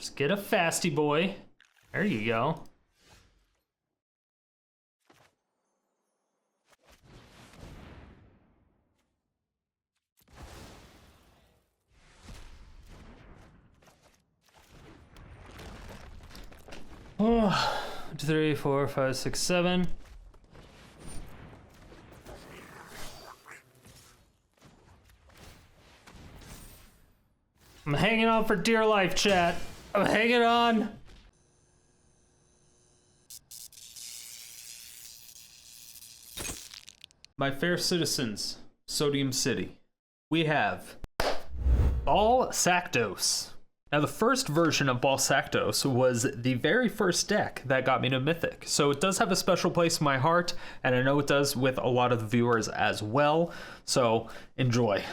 Just get a fasty boy. There you go. Oh, 2, 3, 4, 5, 6, 7. I'm hanging on for dear life, chat. I'm hanging on. My fair citizens, Sodium City, we have Ball Sackdos. Now, the first version of Ball Sackdos was the very first deck that got me to Mythic, so it does have a special place in my heart, and I know it does with a lot of the viewers as well, so enjoy.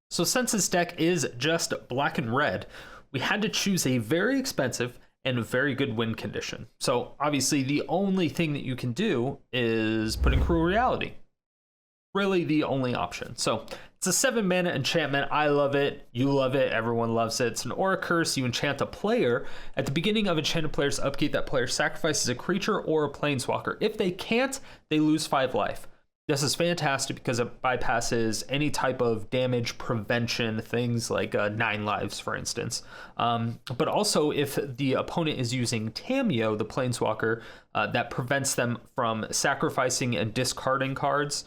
So since this deck is just black and red, we had to choose a very expensive and very good win condition. So obviously the only thing that you can do is put in Cruel Reality. Really the only option. So it's a 7-mana enchantment. I love it. You love it. Everyone loves it. It's an Aura Curse. You enchant a player. At the beginning of enchanted player's upkeep, that player sacrifices a creature or a planeswalker. If they can't, they lose 5 life. This is fantastic because it bypasses any type of damage prevention, things like 9 lives, for instance. But also, if the opponent is using Tamiyo, the planeswalker, that prevents them from sacrificing and discarding cards,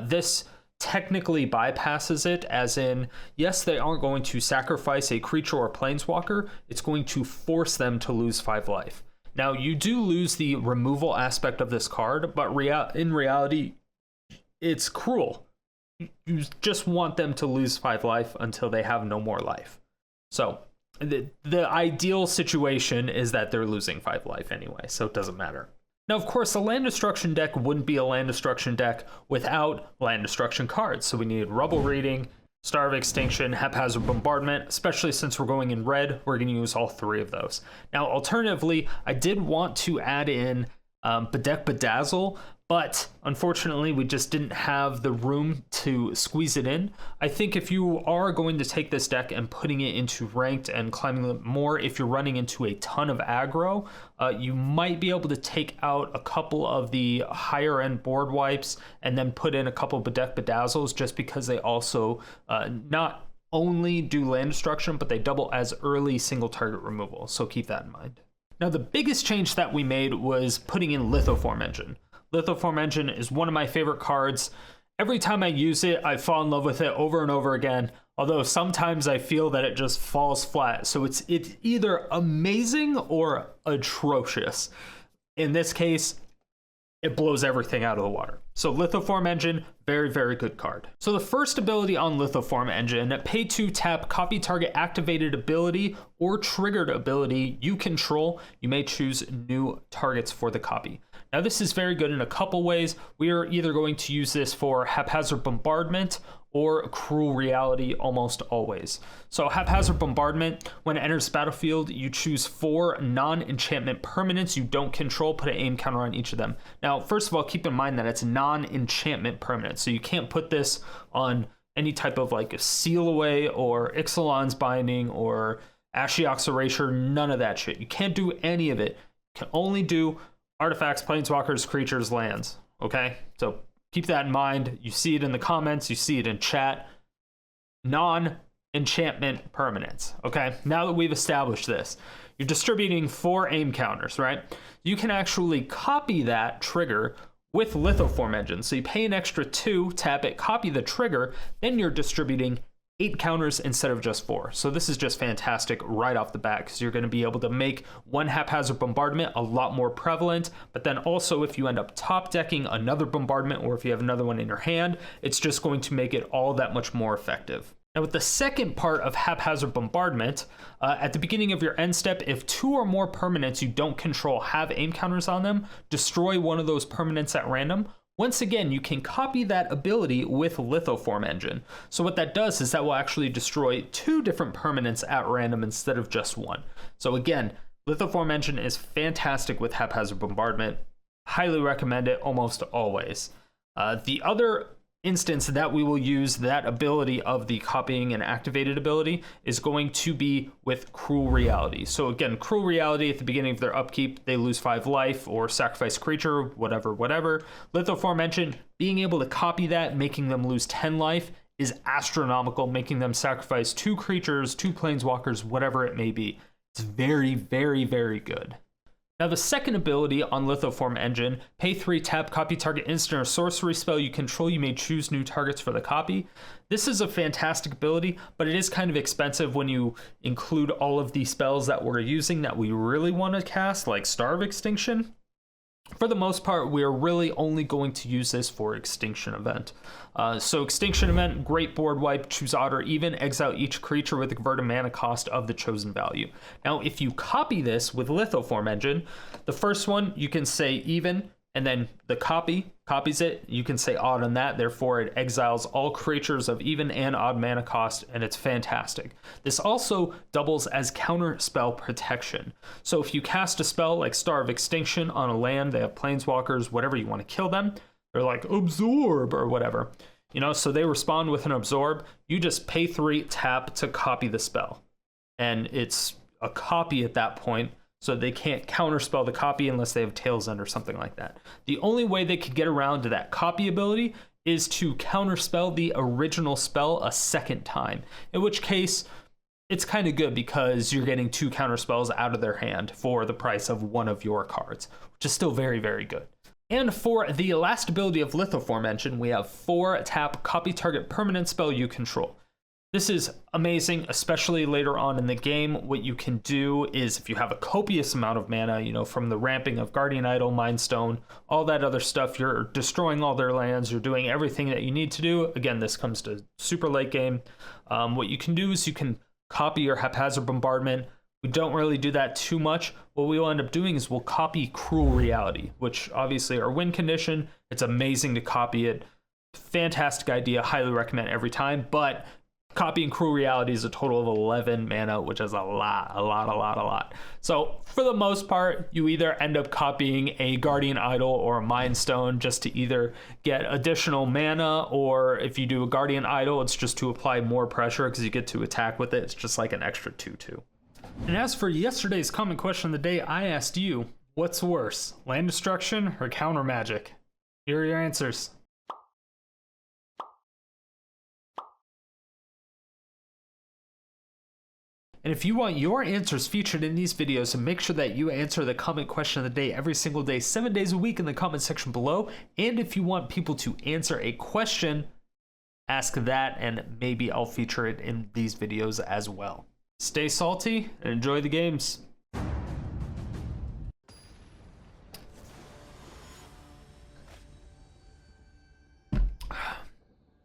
this technically bypasses it, as in, yes, they aren't going to sacrifice a creature or planeswalker, it's going to force them to lose 5 life. Now, you do lose the removal aspect of this card, but in reality, it's cruel. You just want them to lose 5 life until they have no more life. So the ideal situation is that they're losing 5 life anyway, so it doesn't matter. Now, of course, a land destruction deck wouldn't be a land destruction deck without land destruction cards. So we needed Rubble Reading, Star of Extinction, Haphazard Bombardment. Especially since we're going in red, we're going to use all 3 of those. Now, alternatively, I did want to add in Bedeck Bedazzle, but unfortunately we just didn't have the room to squeeze it in. I think if you are going to take this deck and putting it into ranked and climbing it more, if you're running into a ton of aggro, you might be able to take out a couple of the higher end board wipes and then put in a couple of Bedeck Bedazzles, just because they also not only do land destruction, but they double as early single target removal, so keep that in mind. Now, the biggest change that we made was putting in Lithoform Engine. Lithoform Engine is one of my favorite cards. Every time I use it, I fall in love with it over and over again, although sometimes I feel that it just falls flat. So it's either amazing or atrocious. In this case, it blows everything out of the water. So Lithoform Engine, very, very good card. So the first ability on Lithoform Engine, pay 2, tap, copy target activated ability or triggered ability you control. You may choose new targets for the copy. Now, this is very good in a couple ways. We are either going to use this for Haphazard Bombardment or Cruel Reality almost always. So Haphazard Bombardment, when it enters the battlefield, you choose 4 non-enchantment permanents you don't control, put an aim counter on each of them. Now, first of all, keep in mind that it's non-enchantment permanent, so you can't put this on any type of like a Seal Away or Ixalan's Binding or Ashiok's Erasure, none of that shit. You can't do any of it. You can only do artifacts, planeswalkers, creatures, lands. Okay, so keep that in mind. You see it in the comments, you see it in chat. Non-enchantment permanents. Okay, now that we've established this, you're distributing 4 aim counters, right? You can actually copy that trigger with Lithoform Engine. So you pay an extra 2, tap it, copy the trigger, then you're distributing 8 counters instead of just 4. So this is just fantastic right off the bat, because you're going to be able to make one Haphazard Bombardment a lot more prevalent, but then also if you end up top decking another bombardment, or if you have another one in your hand, it's just going to make it all that much more effective. Now, with the second part of Haphazard Bombardment, at the beginning of your end step, if 2 or more permanents you don't control have aim counters on them, destroy one of those permanents at random. Once again, you can copy that ability with Lithoform Engine. So what that does is that will actually destroy 2 different permanents at random instead of just 1. So again, Lithoform Engine is fantastic with Haphazard Bombardment. Highly recommend it almost always. The other instance that we will use that ability of the copying and activated ability is going to be with Cruel Reality. So again, Cruel Reality at the beginning of their upkeep, they lose 5 life or sacrifice creature, whatever. Lithoform Engine, being able to copy that, making them lose 10 life is astronomical, making them sacrifice 2 creatures, 2 planeswalkers, whatever it may be. It's very, very, very good. Now the second ability on Lithoform Engine, pay 3, tap, copy target instant or sorcery spell you control. You may choose new targets for the copy. This is a fantastic ability, but it is kind of expensive when you include all of the spells that we're using that we really want to cast, like Star of Extinction. For the most part, we are really only going to use this for Extinction Event. So Extinction Event, great board wipe, choose odd or even, exile each creature with the converted mana cost of the chosen value. Now, if you copy this with Lithoform Engine, the first one, you can say even, and then the copies it. You can say odd on that, therefore it exiles all creatures of even and odd mana cost, and it's fantastic. This also doubles as counter spell protection. So if you cast a spell like Star of Extinction on a land, they have planeswalkers, whatever, you want to kill them, they're like absorb or whatever, you know, so they respond with an absorb. You just pay 3, tap to copy the spell, and it's a copy at that point. So they can't counterspell the copy unless they have Tails End or something like that. The only way they could get around to that copy ability is to counterspell the original spell a second time, in which case it's kind of good because you're getting 2 counterspells out of their hand for the price of 1 of your cards, which is still very, very good. And for the last ability of Lithoform Engine, we have 4, tap, copy target permanent spell you control. This is amazing, especially later on in the game. What you can do is, if you have a copious amount of mana, you know, from the ramping of Guardian Idol, Mind Stone, all that other stuff, you're destroying all their lands, you're doing everything that you need to do. Again, this comes to super late game. What you can do is you can copy your Haphazard Bombardment. We don't really do that too much. What we will end up doing is we'll copy Cruel Reality, which obviously are win condition. It's amazing to copy it. Fantastic idea, highly recommend every time, but copying Cruel Reality is a total of 11 mana, which is a lot. So for the most part, you either end up copying a Guardian Idol or a Mind Stone just to either get additional mana, or if you do a Guardian Idol, it's just to apply more pressure because you get to attack with it. It's just like an extra 2/2. And as for yesterday's comment question of the day, I asked you, what's worse, land destruction or counter magic? Here are your answers. And if you want your answers featured in these videos, make sure that you answer the comment question of the day every single day, 7 days a week in the comment section below. And if you want people to answer a question, ask that, and maybe I'll feature it in these videos as well. Stay salty and enjoy the games.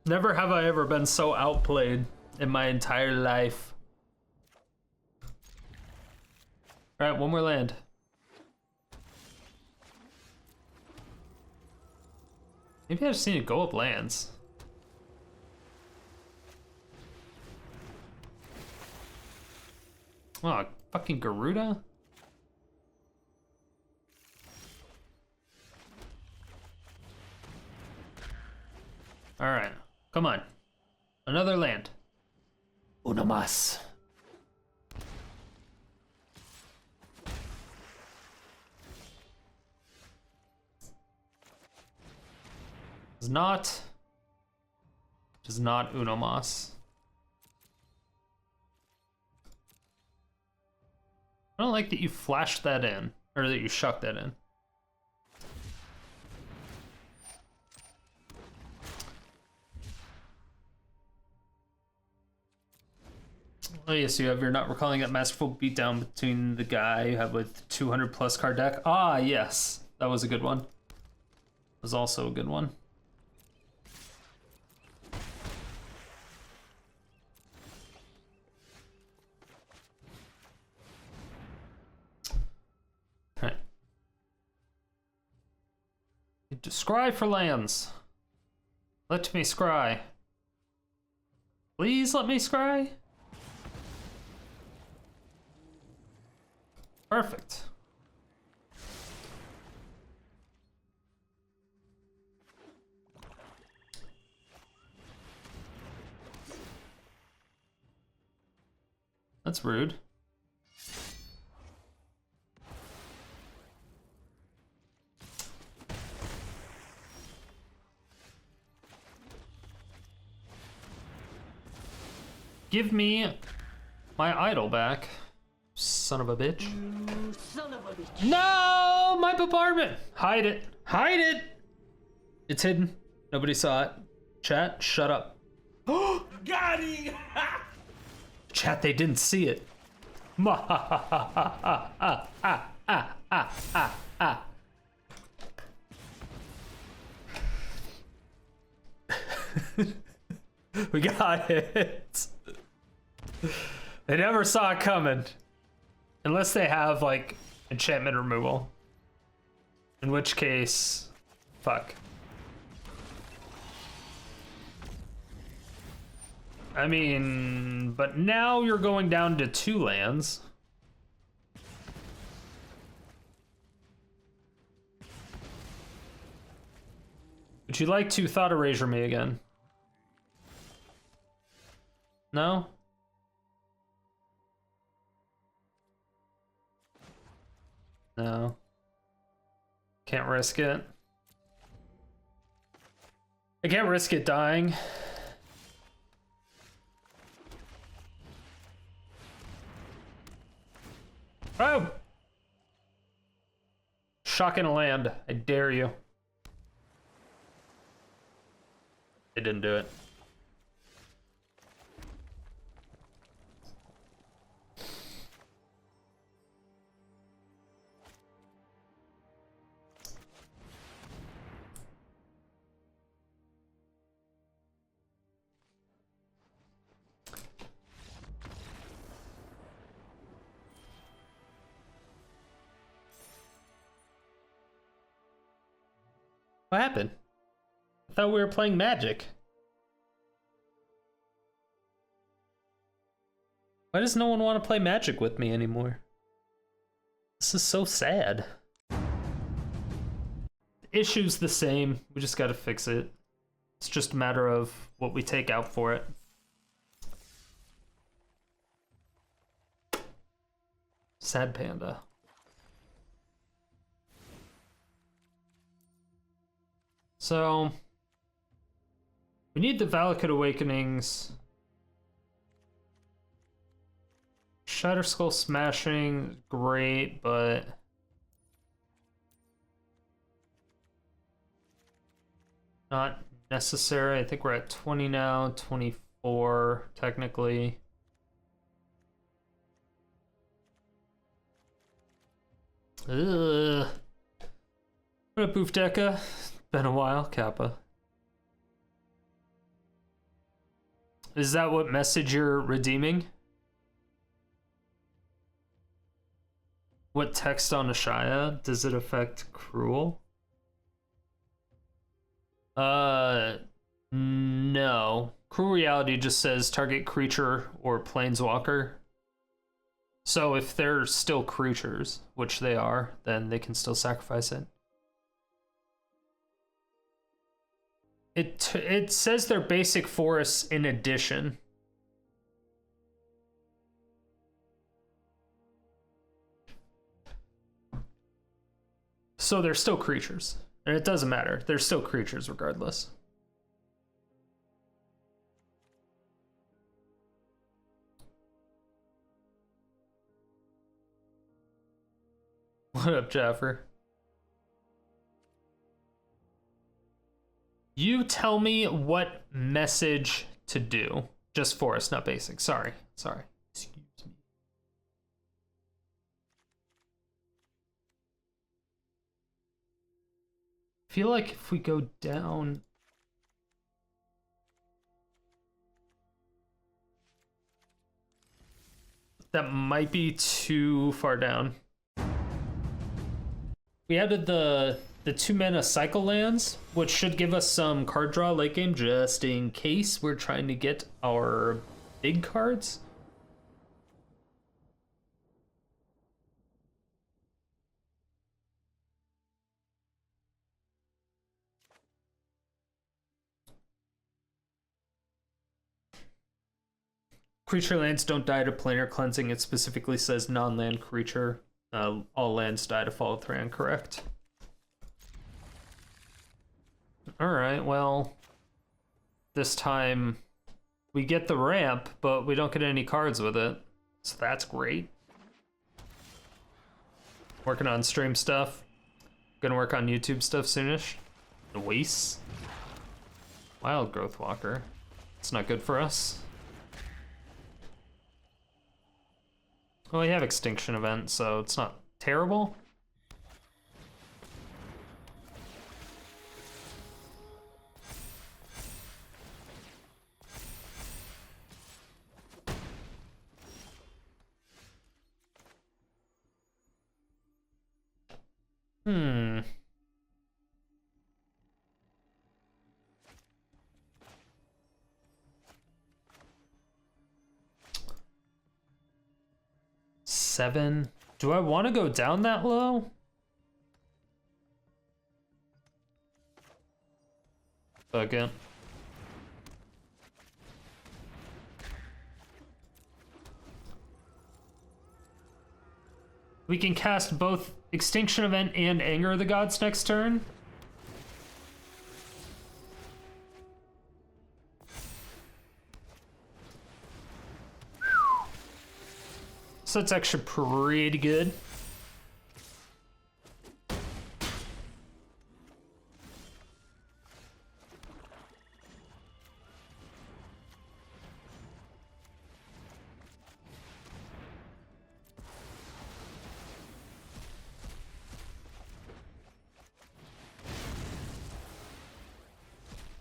Never have I ever been so outplayed in my entire life. All right, one more land. Maybe I just need to go up lands. Oh, fucking Garuda? All right, come on. Another land. Una más. Does not Uno Mas. I don't like that you flashed that in, or that you shucked that in. Oh yes, you have your not recalling that masterful beatdown between the guy you have with 200 plus card deck. Ah yes, that was a good one. Was also a good one. Scry for lands. Let me scry. Please let me scry. Perfect. That's rude. Give me my idol back, son of a bitch. Son of a bitch. No, my bombardment. Hide it. Hide it. It's hidden. Nobody saw it. Chat, shut up. Got him! Chat, they didn't see it. We got it. They never saw it coming. Unless they have, like, enchantment removal. In which case, fuck. I mean, but now you're going down to 2 lands. Would you like to Thought Erasure me again? No? No. Can't risk it. I can't risk it dying. Oh! Shock in a land. I dare you. They didn't do it. What happened? I thought we were playing Magic. Why does no one want to play Magic with me anymore? This is so sad. The issue's the same. We just gotta fix it. It's just a matter of what we take out for it. Sad panda. So, we need the Valakut Awakenings. Shatter Skull Smashing, great, but not necessary. I think we're at 20 now, 24 technically. Ugh. What up, Boofdeka? Been a while, Kappa. Is that what message you're redeeming? What text on Ashaya? Does it affect Cruel? No. Cruel Reality just says target creature or planeswalker. So if they're still creatures, which they are, then they can still sacrifice it. It says they're basic forests in addition. So they're still creatures. And it doesn't matter. They're still creatures regardless. What up, Jaffer? You tell me what message to do. Just forest, not basic. Sorry. Excuse me. I feel like if we go down... That might be too far down. We added the 2-mana cycle lands, which should give us some card draw late game, just in case we're trying to get our big cards. Creature lands don't die to planar cleansing. It specifically says non-land creature. All lands die to follow Thran, correct? Alright, well, this time we get the ramp, but we don't get any cards with it. So that's great. Working on stream stuff. Gonna work on YouTube stuff soonish. Noise. Wild Growth Walker. It's not good for us. Well, we have Extinction Event, so it's not terrible. Hmm. Seven. Do I want to go down that low? Okay. We can cast both Extinction Event and Anger of the Gods next turn. So it's actually pretty good.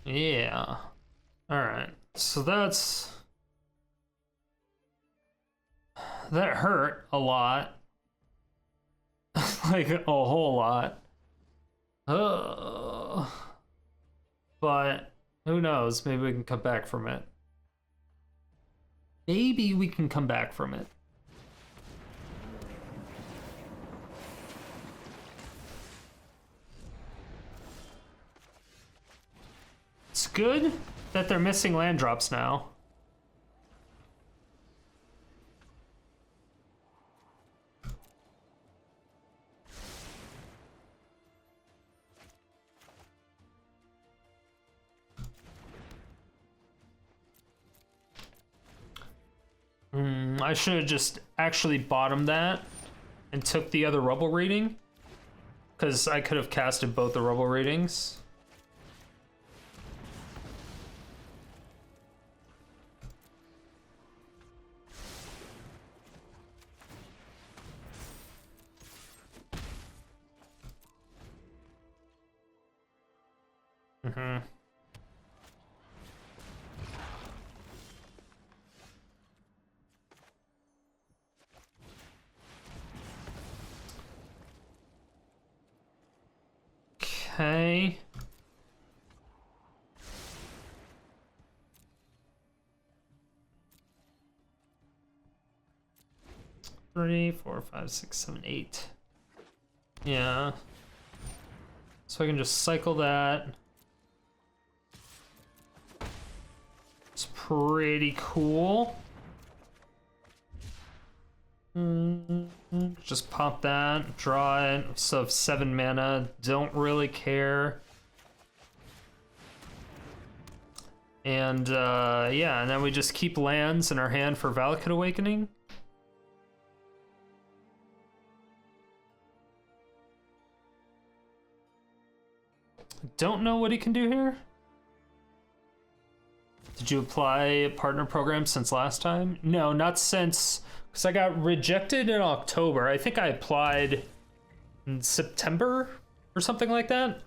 Yeah. All right. So that hurt a lot. Like a whole lot. But who knows? Maybe we can come back from it. Maybe we can come back from it. It's good that they're missing land drops now. I should have just actually bottomed that and took the other Rubble Reading, because I could have casted both the Rubble Readings. Okay. 3, 4, 5, 6, 7, 8. Yeah. So I can just cycle that. It's pretty cool. Just pop that, draw it. So 7 mana, don't really care. And yeah, and then we just keep lands in our hand for Valakut Awakening. Don't know what he can do here. Did you apply a partner program since last time? No, not since, because I got rejected in October. I think I applied in September or something like that.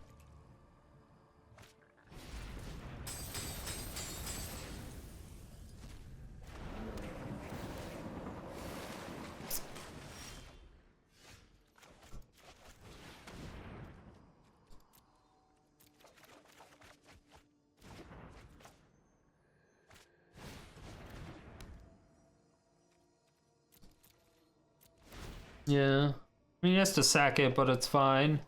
Yeah. I mean, he has to sack it, but it's fine.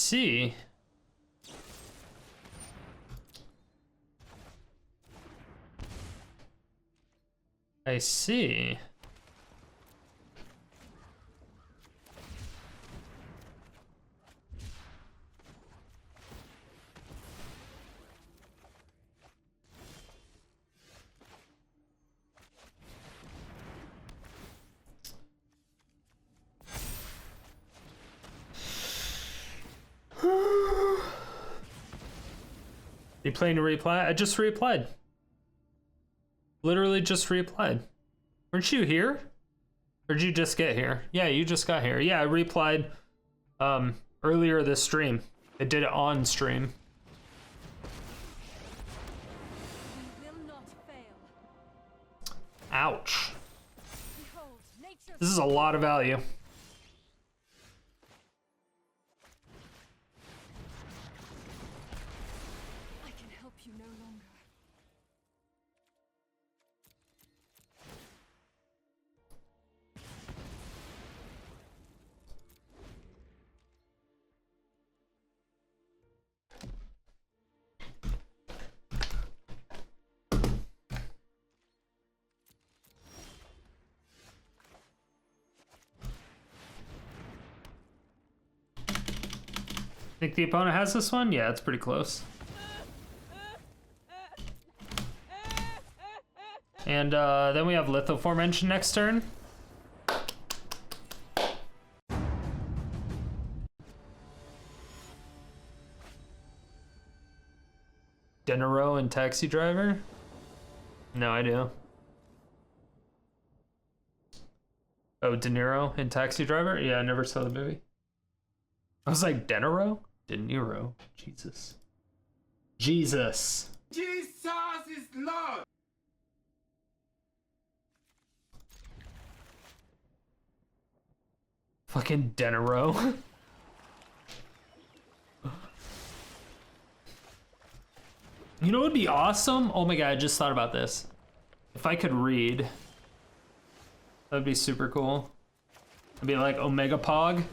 see. I see. You planning to reapply? I just reapplied. Literally just reapplied. Weren't you here? Or did you just get here? Yeah, you just got here. Yeah, I reapplied earlier this stream. I did it on stream. Ouch. This is a lot of value. Think the opponent has this one? Yeah, it's pretty close. And then we have Lithoform Engine next turn. Denaro and Taxi Driver? No idea. Oh, De Niro and Taxi Driver? Yeah, I never saw the movie. I was like, Denaro? De Niro. Jesus. Jesus. Jesus is Lord. Fucking Denaro. You know what would be awesome? Oh my god, I just thought about this. If I could read, that'd be super cool. It'd be like Omega Pog.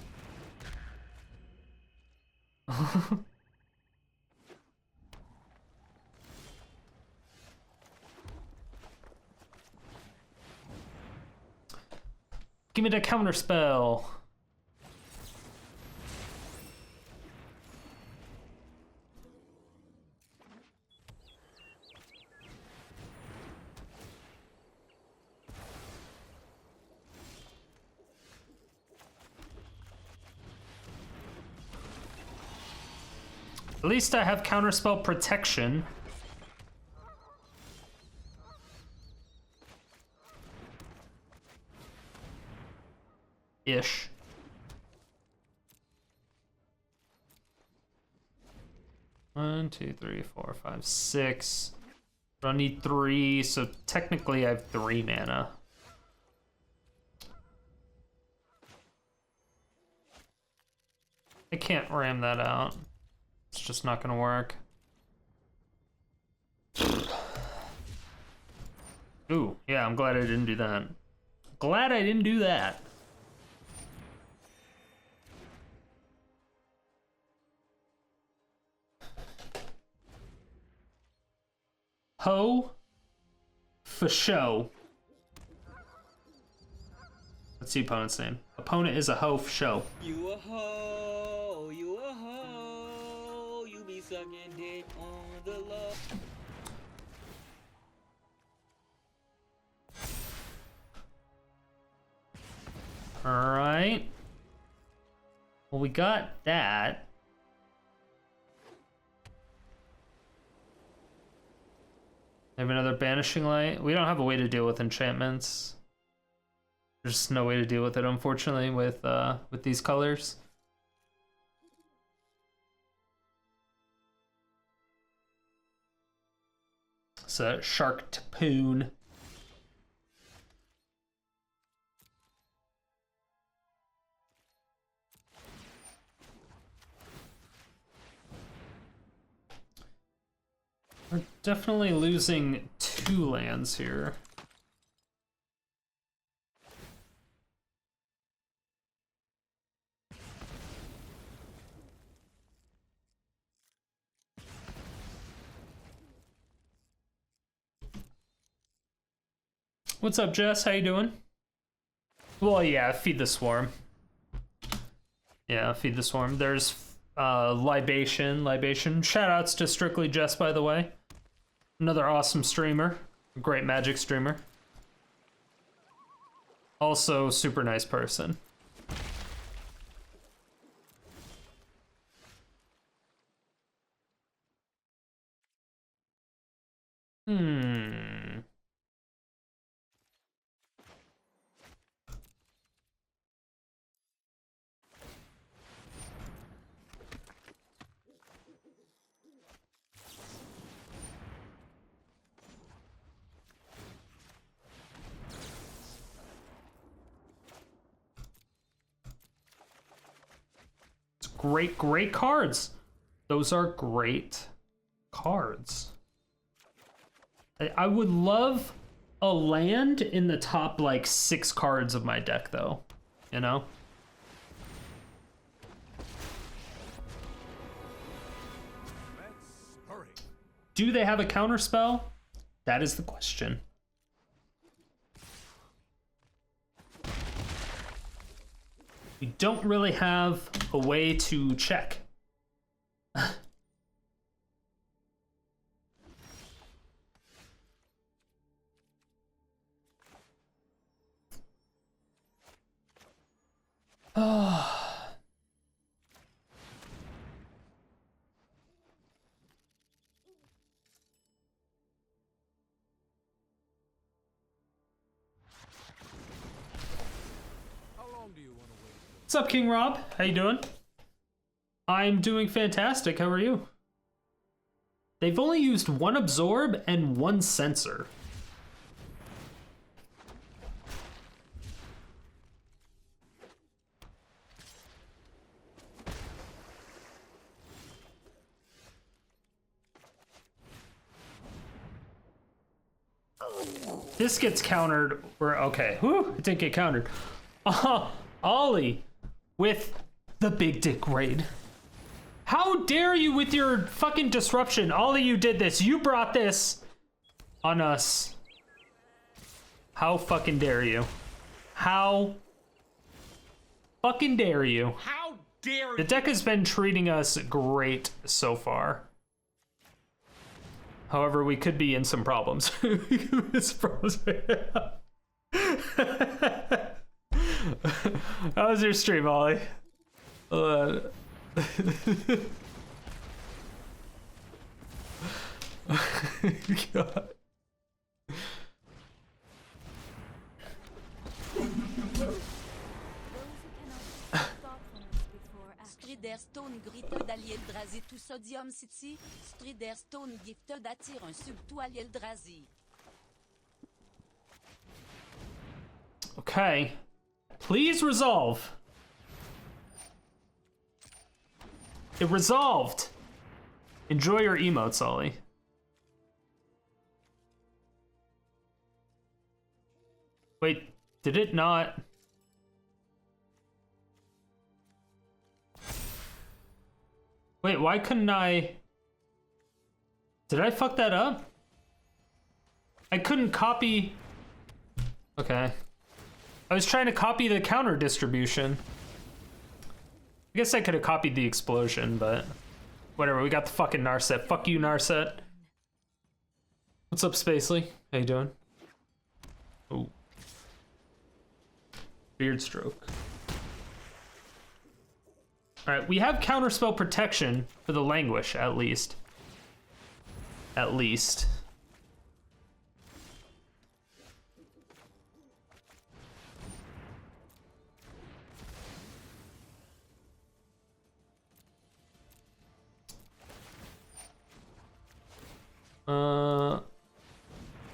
Give me the counter spell. At least I have counterspell protection. Ish. One, two, three, four, five, six. I don't need 3, so technically I have 3 mana. I can't ram that out. It's just not gonna work. Ooh, yeah, I'm glad I didn't do that. Glad I didn't do that. Ho for show. What's the opponent's name? Opponent is a ho for show. You a hoe, you a hoe, you be sucking dick on the low. Alright. Well, we got that. I have another Banishing Light. We don't have a way to deal with enchantments. There's just no way to deal with it, unfortunately, with these colors. So Shark Tapoon. We're definitely losing 2 lands here. What's up, Jess? How you doing? Well, yeah, feed the swarm. Yeah, feed the swarm. There's libation. Shoutouts to Strictly Jess, by the way. Another awesome streamer. Great Magic streamer. Also, super nice person. Great cards. Those are great cards. I would love a land in the top, like, 6 cards of my deck, though. You know? Do they have a counter spell? That is the question. We don't really have a way to check. What's up, King Rob? How you doing? I'm doing fantastic. How are you? They've only used 1 absorb and 1 sensor. This gets countered. Okay. Whew, it didn't get countered. Ollie with the big dick raid. How dare you with your fucking disruption? Ollie, you did this. You brought this on us. How fucking dare you? How fucking dare you? How dare you? The deck has been treating us great so far. However, we could be in some problems. How was your stream, Ollie? God. Striderstone gifted à l'Eldrazi to Sodium City. Striderstone gifted attire un subtout à l'Eldrazi. Okay. Please resolve. It resolved. Enjoy your emotes, Ollie. Wait, did it not? Wait, why couldn't I? Did I fuck that up? I couldn't copy. Okay. I was trying to copy the counter distribution. I guess I could have copied the explosion, but whatever. We got the fucking Narset. Fuck you, Narset. What's up, Spacely? How you doing? Oh. Beard stroke. Alright, we have counterspell protection for the Languish, at least. At least.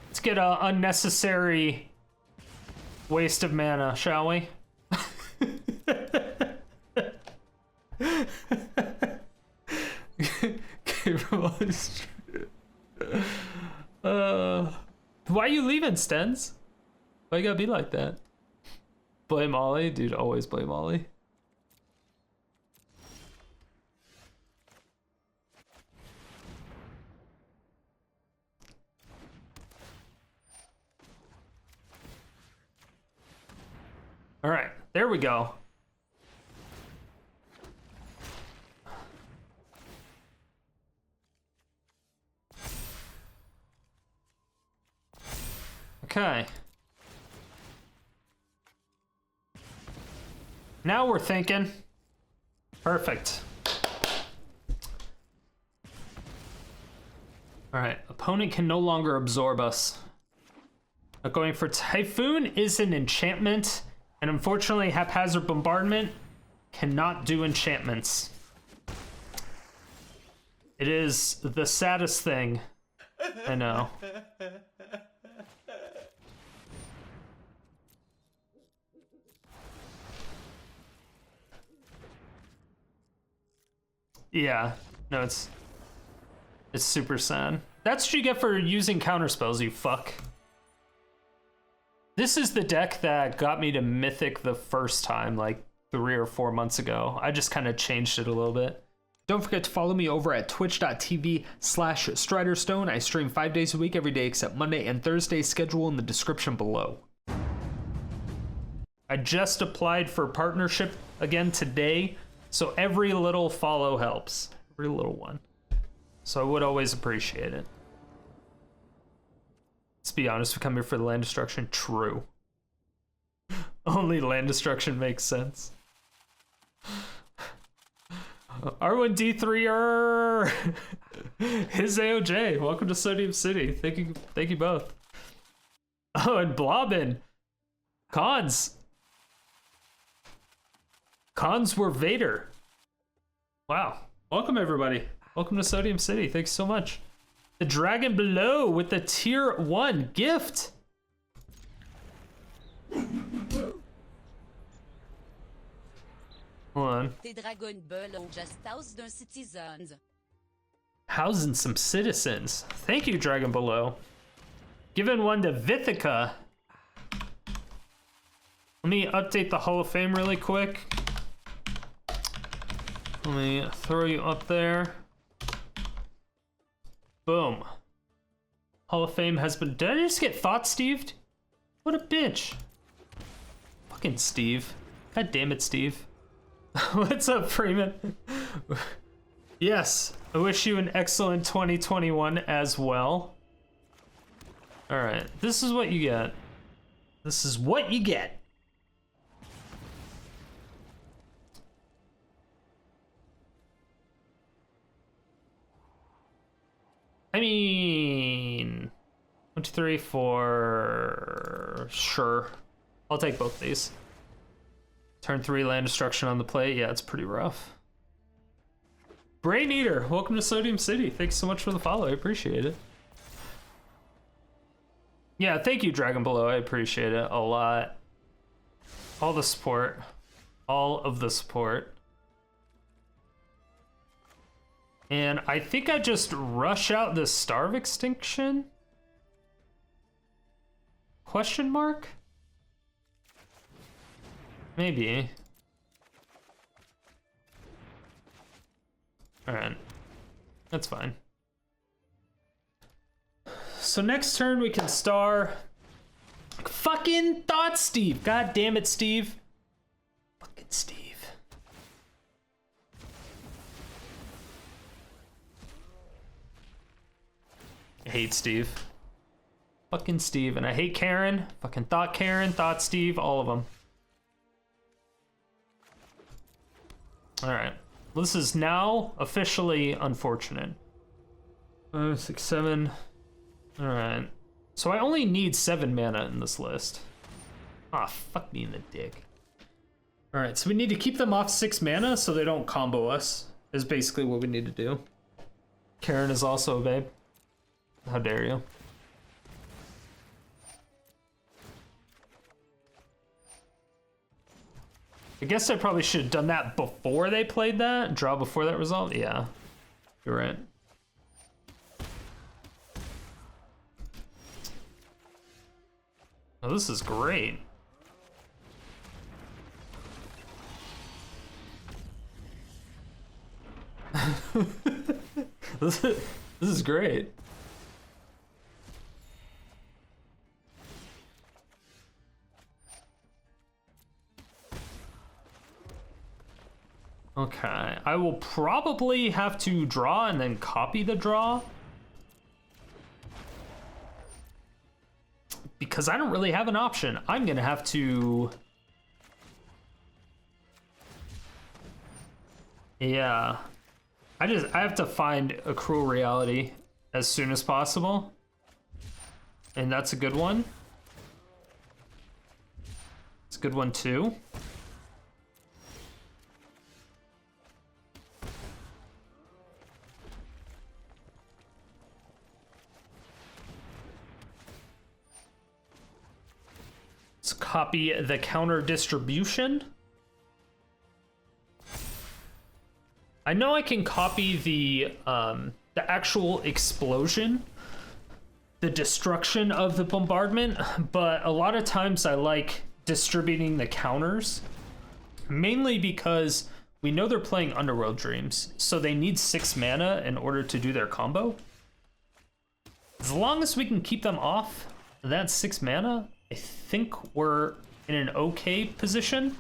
Let's get an unnecessary waste of mana, shall we? Why you leaving, Stens? Why you gotta be like that? Blame Ollie? Dude, always blame Ollie. All right, there we go. Okay. Now we're thinking. Perfect. All right, opponent can no longer absorb us. But going for Typhoon is an enchantment, and unfortunately Haphazard Bombardment cannot do enchantments. It is the saddest thing. I know. Yeah, no, it's super sad. That's what you get for using counterspells, you fuck. This is the deck that got me to Mythic the first time, like 3 or 4 months ago. I just kind of changed it a little bit. Don't forget to follow me over at twitch.tv/StriderStone. I stream 5 days a week, every day except Monday and Thursday. Schedule in the description below. I just applied for partnership again today, so every little follow helps. Every little one. So I would always appreciate it. Let's be honest, we come here for the land destruction. True. Only land destruction makes sense. R1D3er! His AOJ, welcome to Sodium City. Thank you both. Oh, and Blobbin. Cons were Vader. Wow. Welcome, everybody. Welcome to Sodium City. Thanks so much. The Dragon Below with the tier 1 gift. Hold on. Tes Dragonskull ont just house d'un citizens. Housing some citizens. Thank you, Dragon Below. Giving one to Vithica. Let me update the Hall of Fame really quick. Let me throw you up there. Boom. Hall of Fame has been... Did I just get thought Steved? What a bitch. Fucking Steve. God damn it, Steve. What's up, Freeman? Yes, I wish you an excellent 2021 as well. Alright, this is what you get. This is what you get. I mean, 1, 2, 3, 4. Sure, I'll take both these. Turn 3 land destruction on the plate. Yeah, it's pretty rough. Brain Eater, welcome to Sodium City. Thanks so much for the follow. I appreciate it. Yeah, thank you, Dragon Below. I appreciate it a lot. All the support. All of the support. And I think I just rush out the Star of Extinction? Question mark? Maybe. Alright. That's fine. So next turn we can star... Fucking thought Steve! God damn it, Steve. Fucking Steve. I hate Steve. Fucking Steve. And I hate Karen. Fucking thought Karen, thought Steve, all of them. Alright. This is now officially unfortunate. 5, 6, 7. Alright. So I only need 7 mana in this list. Ah, fuck me in the dick. Alright, so we need to keep them off 6 mana so they don't combo us, is basically what we need to do. Karen is also a babe. How dare you? I guess I probably should have done that before they played that. Draw before that result? Yeah. You're right. Oh, this is great. This is great. Okay, I will probably have to draw and then copy the draw. Because I don't really have an option. I'm gonna have to... Yeah. I have to find a cruel reality as soon as possible. And that's a good one. It's a good one too. Let's copy the counter distribution. I know I can copy the actual explosion, the destruction of the bombardment, but a lot of times I like distributing the counters, mainly because we know they're playing Underworld Dreams, so they need 6 mana in order to do their combo. As long as we can keep them off that 6 mana, I think we're in an okay position.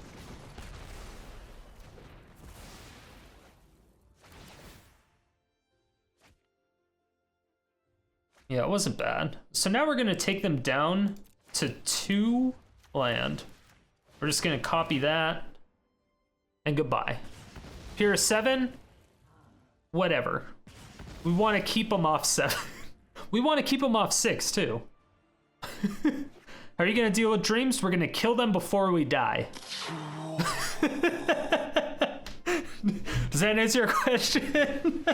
Yeah, it wasn't bad. So now we're gonna take them down to 2 land. We're just gonna copy that and goodbye. Here 7, whatever. We want to keep them off 7. We want to keep them off 6 too. Are you gonna deal with dreams? We're gonna kill them before we die. Does that answer your question?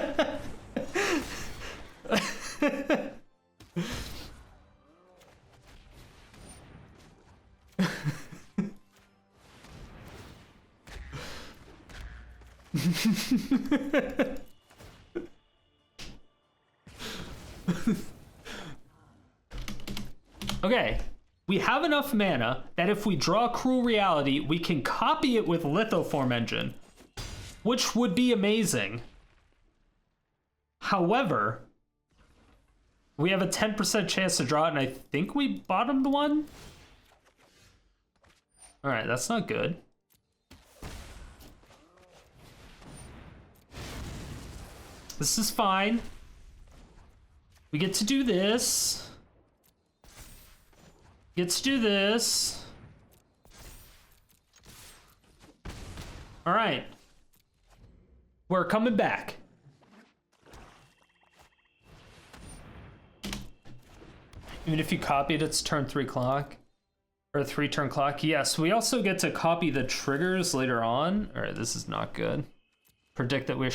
Okay, we have enough mana that if we draw Cruel Reality, we can copy it with Lithoform Engine, which would be amazing. However, we have a 10% chance to draw it, and I think we bottomed one. All right, that's not good. This is fine. We get to do this. Get to do this. All right. We're coming back. Even if you copy it, it's turn 3 clock. Or 3 turn clock. Yes, we also get to copy the triggers later on. All right, this is not good. Predict that we're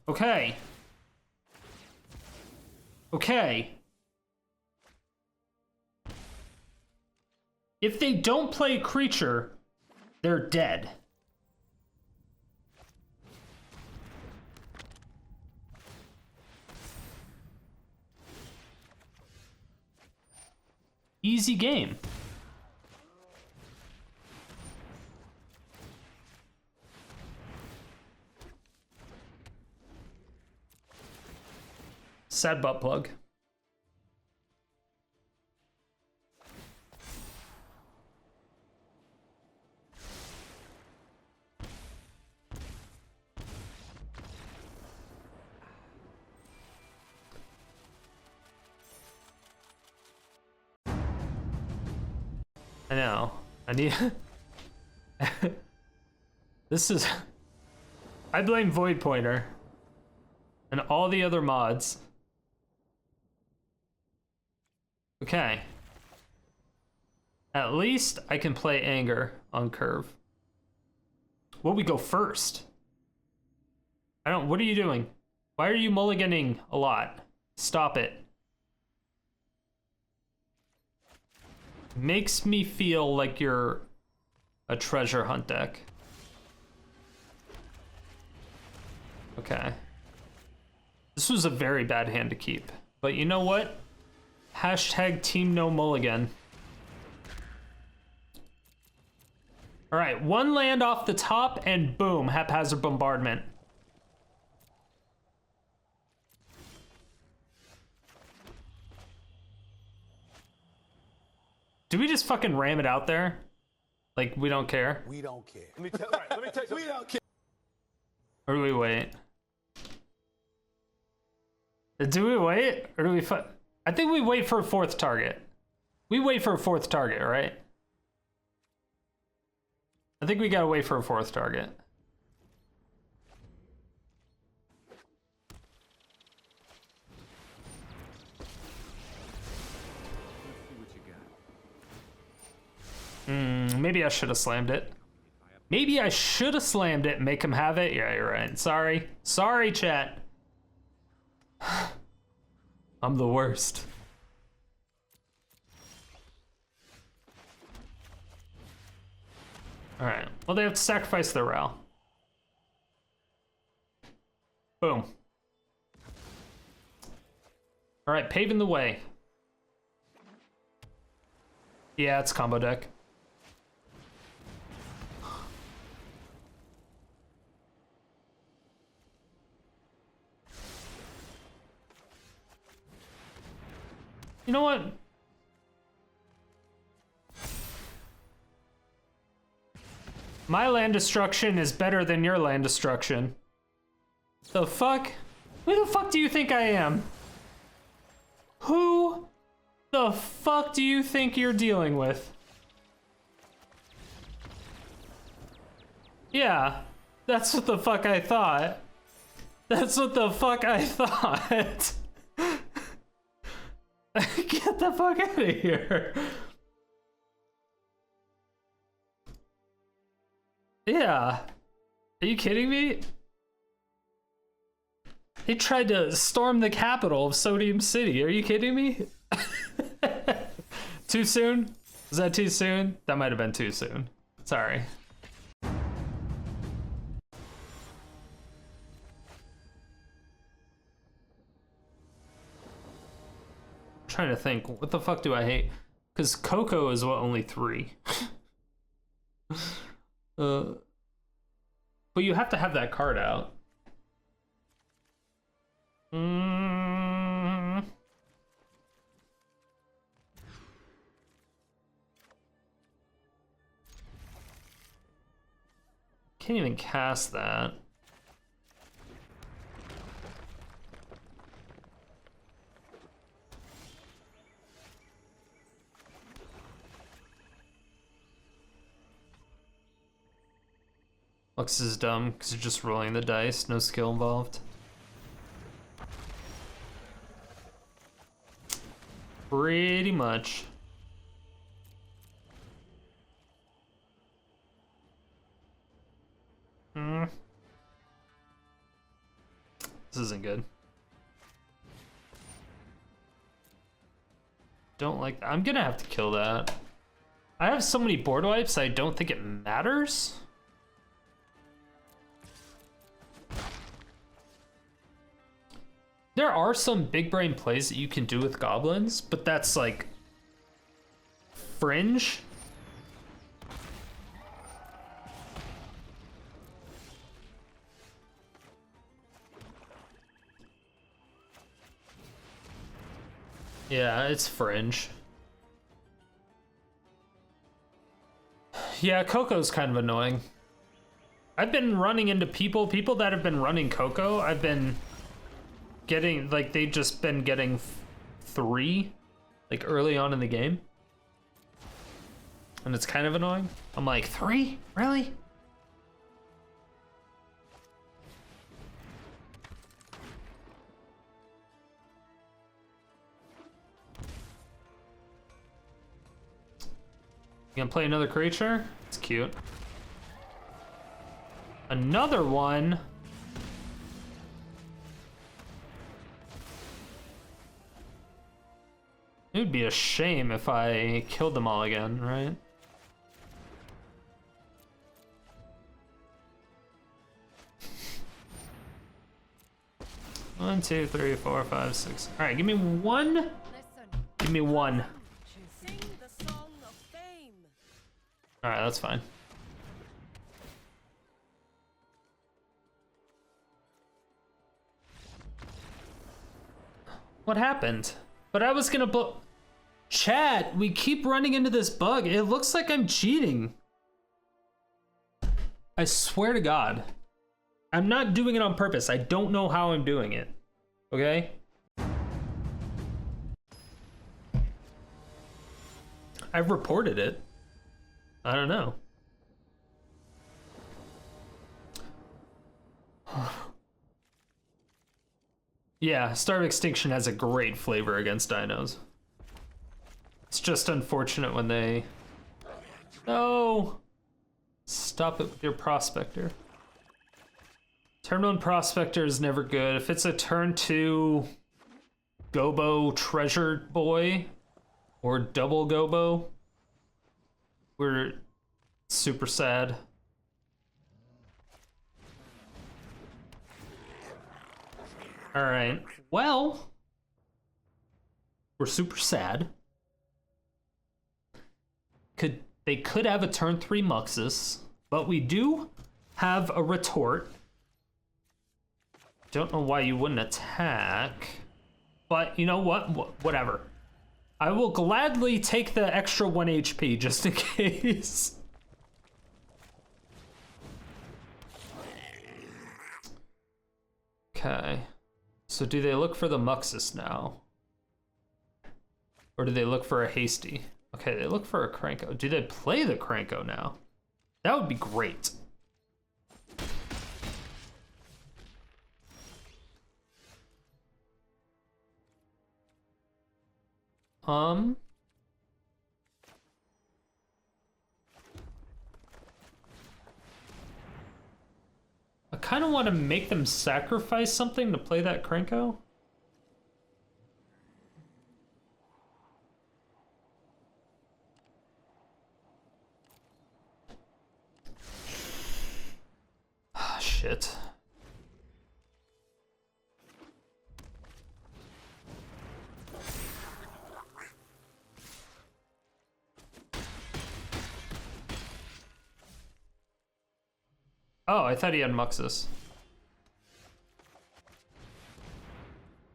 Okay. Okay. If they don't play creature, they're dead. Easy game. Sad butt plug. I know. I need... This is... I blame Void Pointer and all the other mods. Okay. At least I can play Anger on curve. Will we go first? What are you doing? Why are you mulliganing a lot? Stop it. Makes me feel like you're a treasure hunt deck. Okay. This was a very bad hand to keep. But you know what? Hashtag team no mulligan. All right, 1 land off the top and boom, Haphazard Bombardment. Do we just fucking ram it out there? Like, we don't care? We don't care. Let me tell you, we don't care. Or do we wait? Do we wait? Or do we I think we wait for a fourth target. We wait for a fourth target, right? I think we gotta wait for a fourth target. Maybe I should have slammed it. Maybe I should have slammed it and make him have it. Yeah, you're right. Sorry. Sorry, chat. I'm the worst. Alright. Well, they have to sacrifice their Ral. Boom. Alright, paving the way. Yeah, it's combo deck. You know what? My land destruction is better than your land destruction. The fuck? Who the fuck do you think I am? Who the fuck do you think you're dealing with? Yeah, that's what the fuck I thought. That's what the fuck I thought. Get the fuck out of here. Yeah. Are you kidding me? He tried to storm the capital of Sodium City. Are you kidding me? Too soon? Was that too soon? That might have been too soon. Sorry. Trying to think, what the fuck do I hate? Because Coco is what, only 3. But you have to have that card out. Can't even cast that. Lux is dumb because you're just rolling the dice, no skill involved. Pretty much. This isn't good. Don't like that. I'm gonna have to kill that. I have so many board wipes, I don't think it matters. There are some big brain plays that you can do with goblins, but that's like fringe. Yeah, it's fringe. Yeah, Coco's kind of annoying. I've been running into people that have been running Coco. I've been getting, like, they've just been getting 3, like, early on in the game. And it's kind of annoying. I'm like, 3? Really? You gonna play another creature? It's cute. Another one? It would be a shame if I killed them all again, right? One, two, three, four, five, six. All right, give me one. Give me one. All right, that's fine. What happened? But I was gonna blow. Chat, we keep running into this bug. It looks like I'm cheating. I swear to God. I'm not doing it on purpose. I don't know how I'm doing it. Okay? I've reported it. I don't know. Yeah, Star of Extinction has a great flavor against dinos. It's just unfortunate when they... No! Stop it with your Prospector. Turn 1 Prospector is never good. If it's a turn 2 Gobo Treasure Boy or double Gobo, we're super sad. All right, well, we're super sad. They could have a turn 3 Muxus, but we do have a retort. Don't know why you wouldn't attack, but you know what? Whatever. I will gladly take the extra 1 HP just in case. Okay. So do they look for the Muxus now? Or do they look for a Hasty? Okay, they look for a Kranko. Do they play the Kranko now? That would be great. I kind of want to make them sacrifice something to play that Kranko. Ah, shit. Oh, I thought he had Muxus.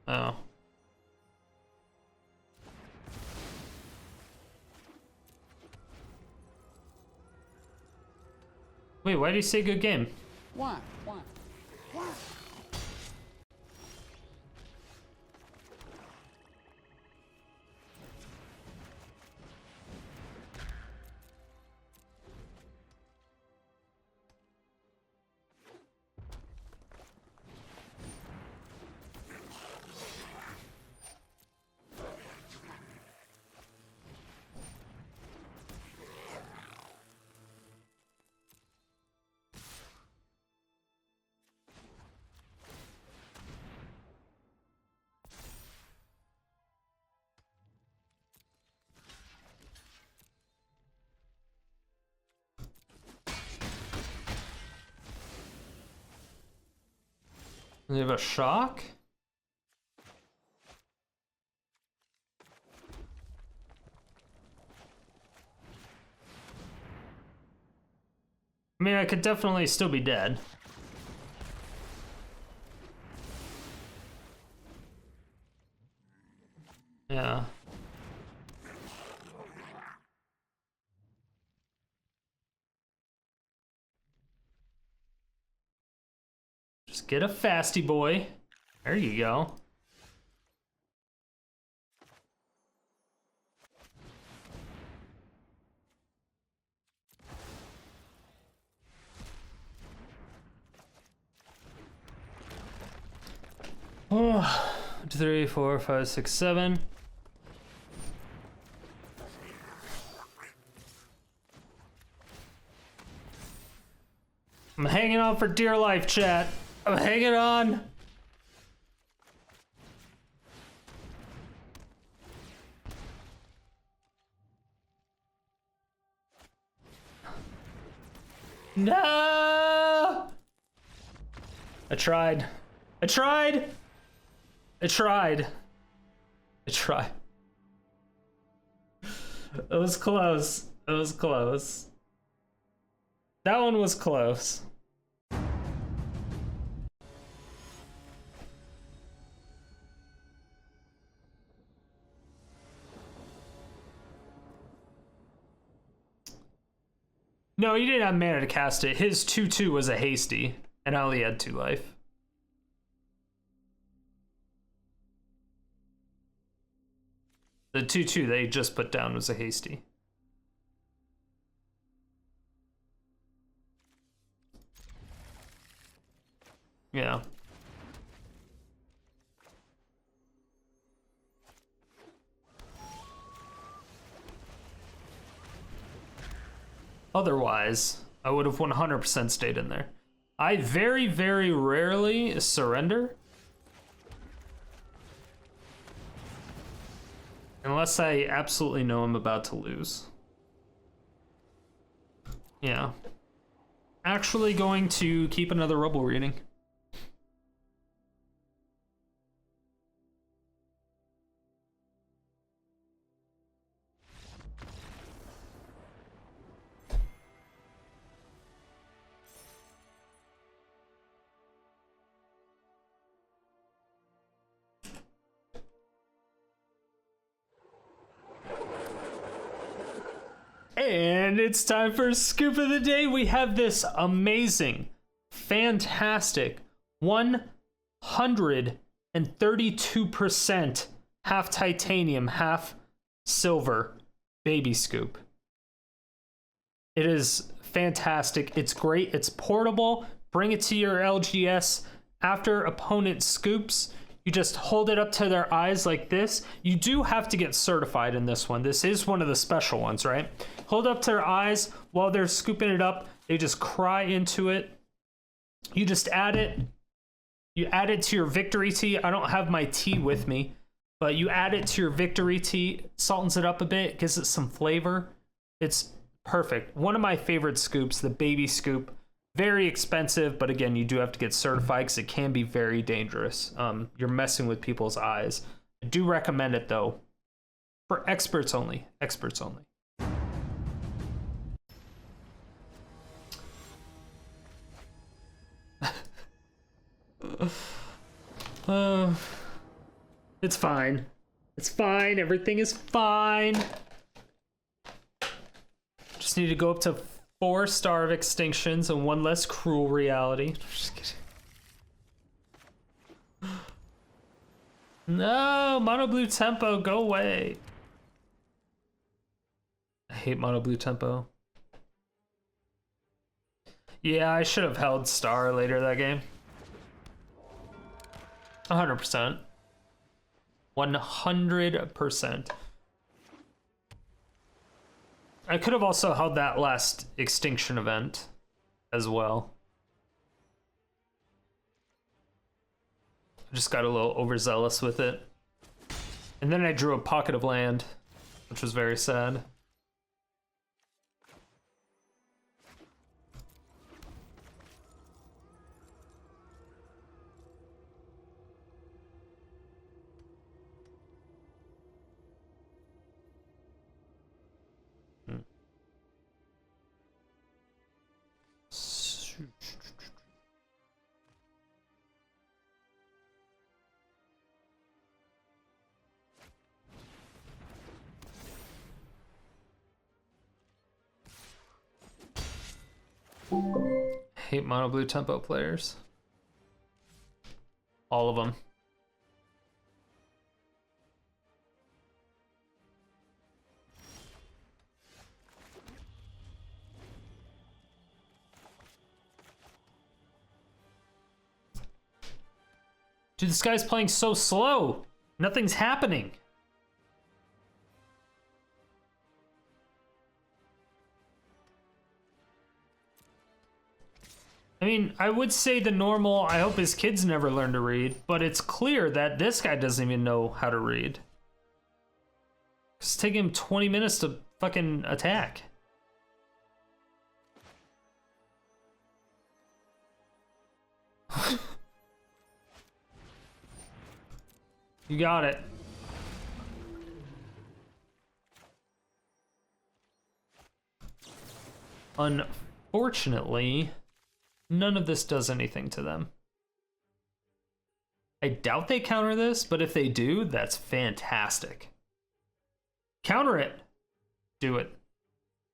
Oh. Wait, why did you say good game? Why? They have a shock? I mean, I could definitely still be dead. Yeah. Just get a fasty boy. There you go. Oh, 2, 3, 4, 5, 6, 7. I'm hanging on for dear life, chat. I'm hanging on. No! I tried. I tried. I tried. I tried. It was close. It was close. That one was close. No, he didn't have mana to cast it. His 2/2 was a hasty, and I only had 2 life. The 2/2 they just put down was a hasty. Yeah. Otherwise, I would have 100% stayed in there. I very, very rarely surrender. Unless I absolutely know I'm about to lose. Yeah. Actually going to keep another Rubble Reading. And it's time for Scoop of the Day. We have this amazing, fantastic 132% half titanium, half silver baby scoop. It is fantastic. It's great. It's portable. Bring it to your LGS. After opponent scoops, you just hold it up to their eyes like this. You do have to get certified in this one. This is one of the special ones, right? Hold up to their eyes while they're scooping it up. They just cry into it. You just add it. You add it to your victory tea. I don't have my tea with me, but you add it to your victory tea. Saltens it up a bit, gives it some flavor. It's perfect. One of my favorite scoops, the baby scoop. Very expensive, but again, you do have to get certified because it can be very dangerous. You're messing with people's eyes. I do recommend it though. For experts only. Experts only. It's fine. It's fine. Everything is fine. Just need to go up to 4 Star of Extinctions and 1 less cruel reality. Just kidding. No, mono blue tempo, go away. I hate mono blue tempo. Yeah, I should have held Star later that game. 100%. 100%. I could have also held that last Extinction Event as well. I just got a little overzealous with it. And then I drew a Pocket of Land, which was very sad. Hate mono blue tempo players. All of them. Dude, this guy's playing so slow. Nothing's happening. I mean, I would say the normal, I hope his kids never learn to read, but it's clear that this guy doesn't even know how to read. It's taking him 20 minutes to fucking attack. You got it. Unfortunately, none of this does anything to them. I doubt they counter this, but if they do, that's fantastic. Counter it. Do it.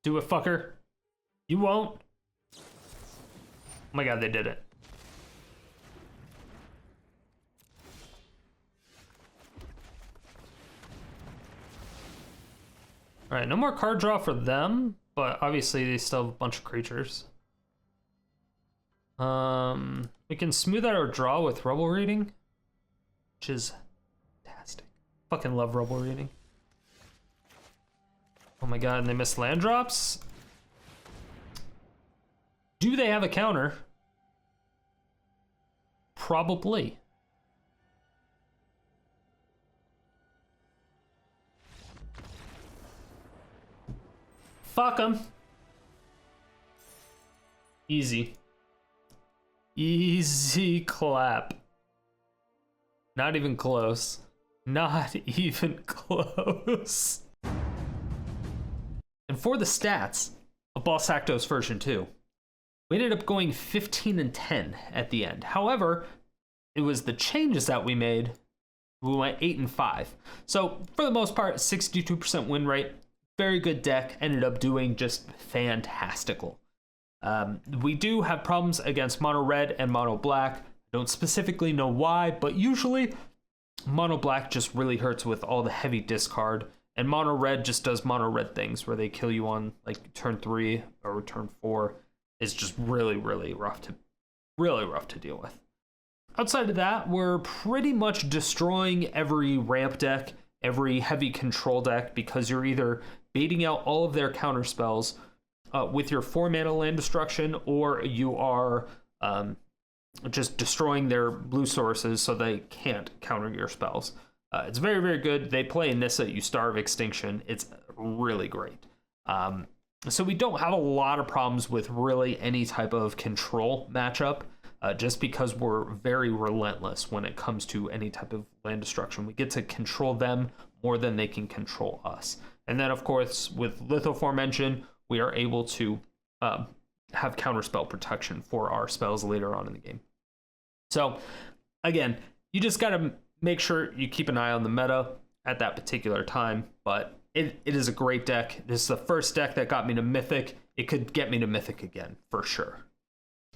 Do it, fucker. You won't. Oh my god, they did it. All right, no more card draw for them, but obviously they still have a bunch of creatures. We can smooth out our draw with Rubble Reading, which is fantastic. Fucking love Rubble Reading. Oh my god, and they missed land drops. Do they have a counter? Probably. Fuck them. Easy. Easy clap. Not even close. Not even close. And for the stats of Ball Sackdos version 2, we ended up going 15-10 at the end. However, it was the changes that we made. We went 8-5. So for the most part, 62% win rate. Very good deck. Ended up doing just fantastical. We do have problems against mono red and mono black. Don't specifically know why, but usually mono black just really hurts with all the heavy discard, and mono red just does mono red things where they kill you on like turn 3 or turn 4. It's just really rough to deal with. Outside of that, we're pretty much destroying every ramp deck, every heavy control deck, because you're either baiting out all of their counter spells with your 4-mana land destruction, or you are just destroying their blue sources so they can't counter your spells. It's very good. They play Nissa, you Star of Extinction. It's really great. So we don't have a lot of problems with really any type of control matchup, just because we're very relentless when it comes to any type of land destruction. We get to control them more than they can control us. And then, of course, with Lithoform Engine, we are able to have counterspell protection for our spells later on in the game. So, again, you just got to make sure you keep an eye on the meta at that particular time. But it is a great deck. This is the first deck that got me to Mythic. It could get me to Mythic again, for sure.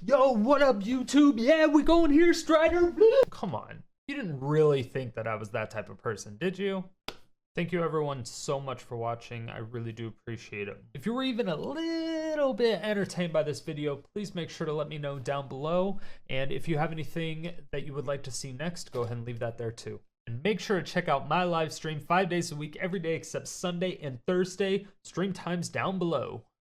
Yo, what up, YouTube? Yeah, we going here, Strider. Come on. You didn't really think that I was that type of person, did you? Thank you everyone so much for watching. I really do appreciate it. If you were even a little bit entertained by this video, please make sure to let me know down below. And if you have anything that you would like to see next, go ahead and leave that there too. And make sure to check out my live stream 5 days a week, every day except Sunday and Thursday. Stream times down below.